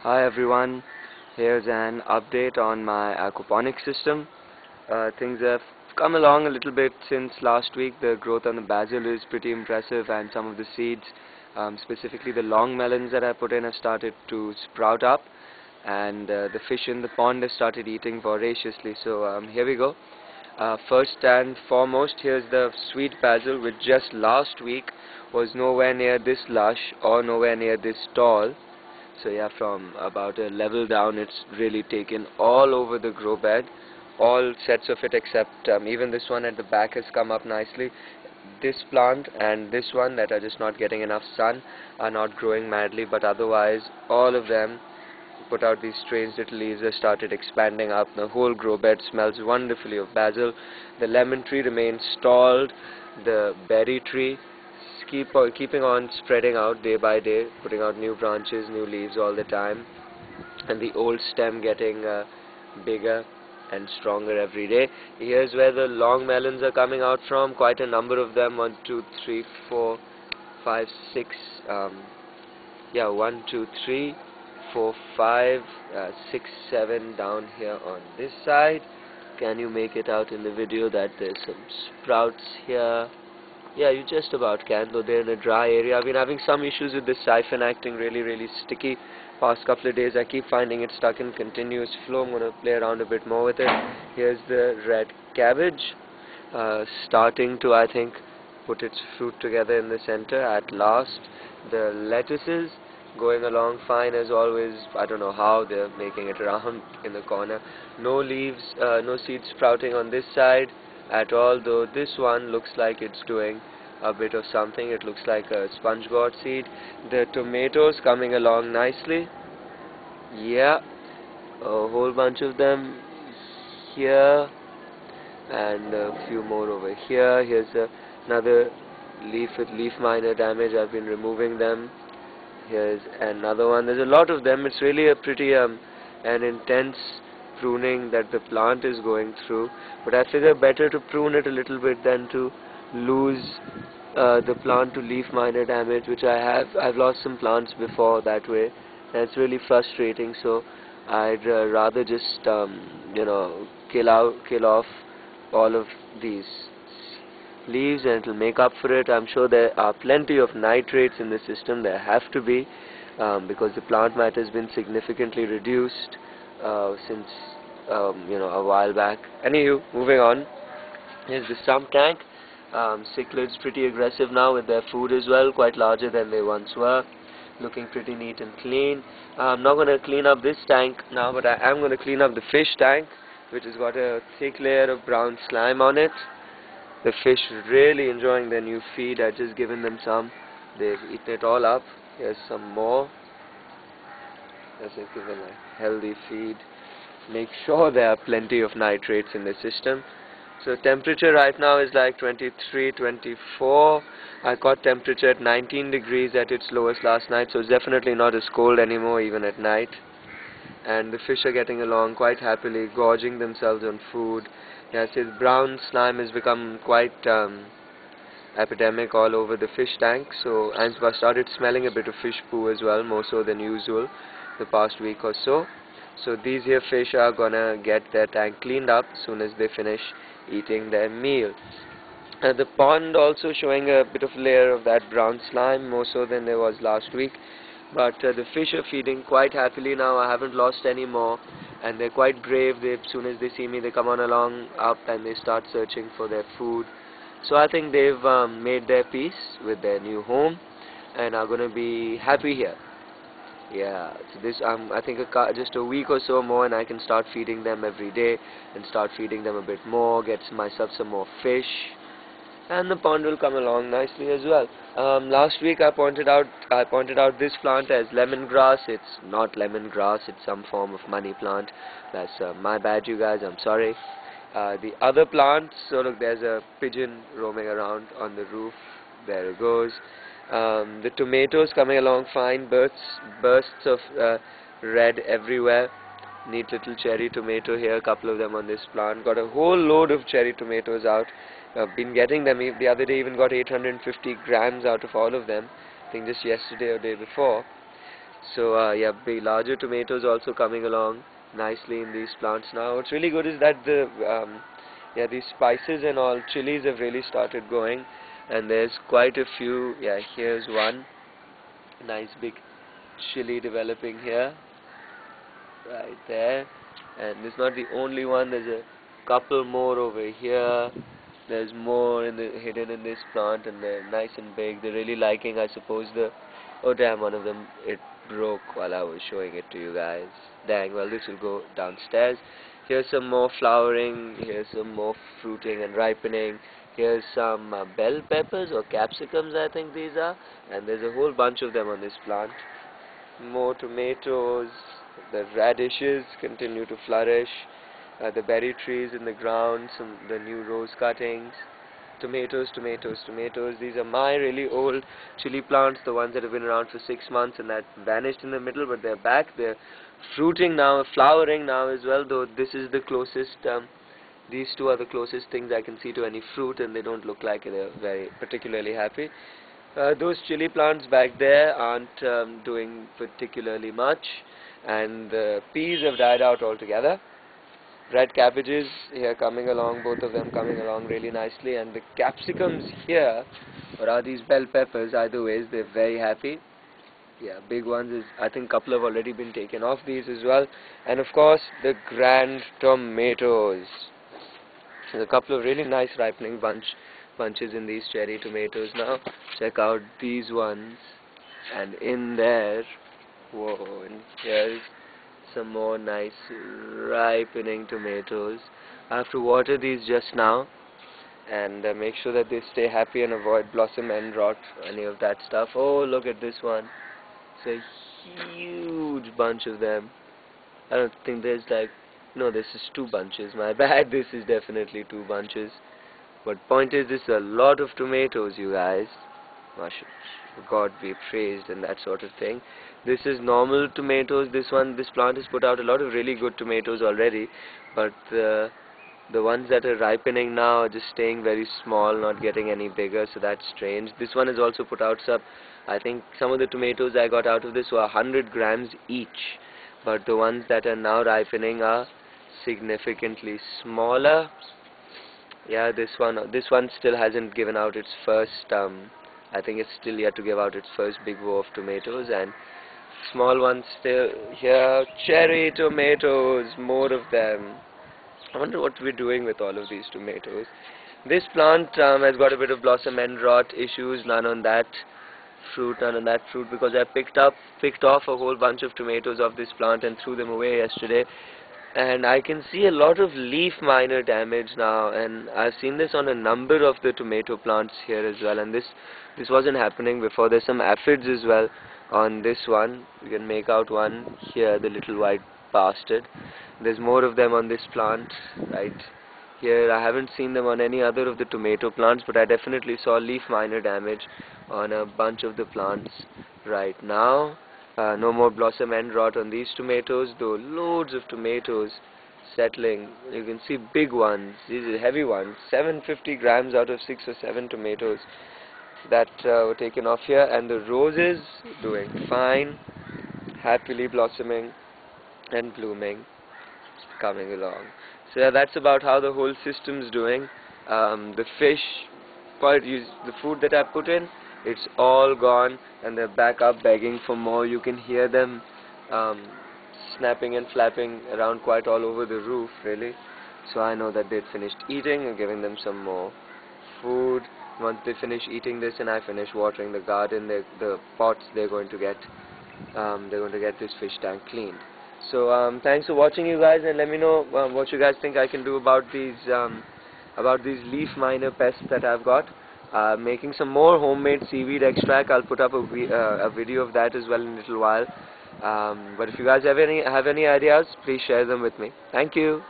Hi everyone, here's an update on my aquaponics system. Things have come along a little bit since last week. The growth on the basil is pretty impressive, and some of the seeds, specifically the long melons that I put in, have started to sprout up, and the fish in the pond have started eating voraciously. So here we go. First and foremost, here's the sweet basil, which just last week was nowhere near this lush or nowhere near this tall. So yeah, from about a level down, it's really taken all over the grow bed, all sets of it except even this one at the back has come up nicely. This plant and this one that are just not getting enough sun are not growing madly, but otherwise all of them put out these strange little leaves that started expanding up. The whole grow bed smells wonderfully of basil. The lemon tree remains stalled. The berry tree keeping on spreading out day by day, putting out new branches, new leaves all the time, and the old stem getting bigger and stronger every day. Here's where the long melons are coming out from, quite a number of them, 1, 2, 3, 4, 5, 6, 1, 2, 3, 4, 5, 6, 7 down here on this side. Can you make it out in the video that there's some sprouts here? Yeah, you just about can, though they're in a dry area. I've been having some issues with this siphon acting really sticky. Past couple of days I keep finding it stuck in continuous flow. I'm going to play around a bit more with it. Here's the red cabbage, starting to, I think, put its fruit together in the center at last. The lettuces going along fine as always. I don't know how they're making it around in the corner. No leaves, no seeds sprouting on this side at all, though this one looks like it's doing a bit of something. It looks like a sponge gourd seed. The tomatoes coming along nicely. Yeah, a whole bunch of them here and a few more over here. Here's another leaf with leaf miner damage. I've been removing them. Here's another one. There's a lot of them. It's really a pretty an intense pruning that the plant is going through, but I figure better to prune it a little bit than to lose the plant to leaf miner damage, which I've lost some plants before that way, and it's really frustrating. So I'd rather just kill off all of these leaves, and it'll make up for it. I'm sure there are plenty of nitrates in the system. There have to be, because the plant matter has been significantly reduced since a while back. Anywho, moving on. Here's the sump tank. Cichlids pretty aggressive now with their food as well, quite larger than they once were. Looking pretty neat and clean. I'm not going to clean up this tank now, but I am going to clean up the fish tank, which has got a thick layer of brown slime on it. The fish really enjoying their new feed. I've just given them some. They've eaten it all up. Here's some more. As I've given a healthy feed. Make sure there are plenty of nitrates in the system. So temperature right now is like 23, 24. I got temperature at 19 degrees at its lowest last night, so it's definitely not as cold anymore even at night. And the fish are getting along quite happily, gorging themselves on food. Yes, its brown slime has become quite epidemic all over the fish tank, so I've started smelling a bit of fish poo as well, more so than usual the past week or so. So these here fish are gonna get their tank cleaned up as soon as they finish eating their meal. The pond also showing a bit of layer of that brown slime, more so than there was last week. But the fish are feeding quite happily now. I haven't lost any more, and they're quite brave. As soon as they see me, they come on along up and they start searching for their food. So I think they've made their peace with their new home and are going to be happy here. Yeah, so this I think just a week or so more, and I can start feeding them every day and start feeding them a bit more, get myself some more fish, and the pond will come along nicely as well. Last week I pointed out this plant as lemongrass. It's not lemongrass, it's some form of money plant. That's my bad, you guys, I'm sorry. The other plants, so look, there's a pigeon roaming around on the roof. There it goes. The tomatoes coming along fine, bursts of red everywhere. Neat little cherry tomato here, a couple of them on this plant. Got a whole load of cherry tomatoes out. I've been getting them. The other day even got 850 grams out of all of them. I think just yesterday or day before. So yeah, big larger tomatoes also coming along nicely in these plants now. What's really good is that the yeah, these spices and all chilies have really started going, and there's quite a few. Yeah, here's one nice big chili developing here, right there. And it's not the only one. There's a couple more over here. There's more hidden in this plant, and they're nice and big. They're really liking, I suppose, the... Oh damn, one of them, it broke while I was showing it to you guys. Dang, well, this will go downstairs. Here's some more flowering. Here's some more fruiting and ripening. Here's some bell peppers or capsicums, I think these are. And there's a whole bunch of them on this plant. More tomatoes. The radishes continue to flourish. The berry trees in the ground, the new rose cuttings, tomatoes, tomatoes, tomatoes. These are my really old chili plants, the ones that have been around for 6 months and that vanished in the middle, but they're back. They're fruiting now, flowering now as well, though this is the closest, these two are the closest things I can see to any fruit, and they don't look like they're very particularly happy. Those chili plants back there aren't doing particularly much, and the peas have died out altogether. Red cabbages here coming along, both of them coming along really nicely, and the capsicums here, or are these bell peppers, either ways, they're very happy. Yeah, big ones is, I think a couple have already been taken off these as well. And of course, the grand tomatoes. There's a couple of really nice ripening bunches in these cherry tomatoes now. Check out these ones, and in there, whoa, and here's some more nice ripening tomatoes. I have to water these just now and make sure that they stay happy and avoid blossom end rot, any of that stuff. Oh, look at this one. It's a huge bunch of them. I don't think there's like... No, this is 2 bunches. My bad. This is definitely 2 bunches. But point is, this is a lot of tomatoes, you guys. God be praised and that sort of thing. This is normal tomatoes. This plant has put out a lot of really good tomatoes already, but the ones that are ripening now are just staying very small, not getting any bigger, so that's strange. This one has also put out some... I think some of the tomatoes I got out of this were 100 grams each, but the ones that are now ripening are significantly smaller. Yeah, this one still hasn't given out its first... I think it's still yet to give out its first big row of tomatoes, and small ones still here. Cherry tomatoes, more of them. I wonder what we're doing with all of these tomatoes. This plant has got a bit of blossom end rot issues, none on that fruit, because I picked off a whole bunch of tomatoes off this plant and threw them away yesterday. And I can see a lot of leaf miner damage now, and I've seen this on a number of the tomato plants here as well, and this wasn't happening before. There's some aphids as well on this one. You can make out one here, the little white bastard. There's more of them on this plant right here. I haven't seen them on any other of the tomato plants, but I definitely saw leaf miner damage on a bunch of the plants right now. No more blossom end rot on these tomatoes, though loads of tomatoes settling. You can see big ones. These are heavy ones. 750 grams out of 6 or 7 tomatoes that were taken off here. And the roses doing fine, happily blossoming and blooming, coming along. So yeah, that's about how the whole system's doing. The fish, the food that I put in, it's all gone, and they're back up begging for more. You can hear them snapping and flapping around quite all over the roof, really. So I know that they'd finished eating and giving them some more food. Once they finish eating this and I finish watering the garden, the pots, they're going to get this fish tank cleaned. So thanks for watching, you guys, and let me know what you guys think I can do about these leaf miner pests that I've got. Making some more homemade seaweed extract. I'll put up a video of that as well in a little while. But if you guys have any ideas, please share them with me. Thank you.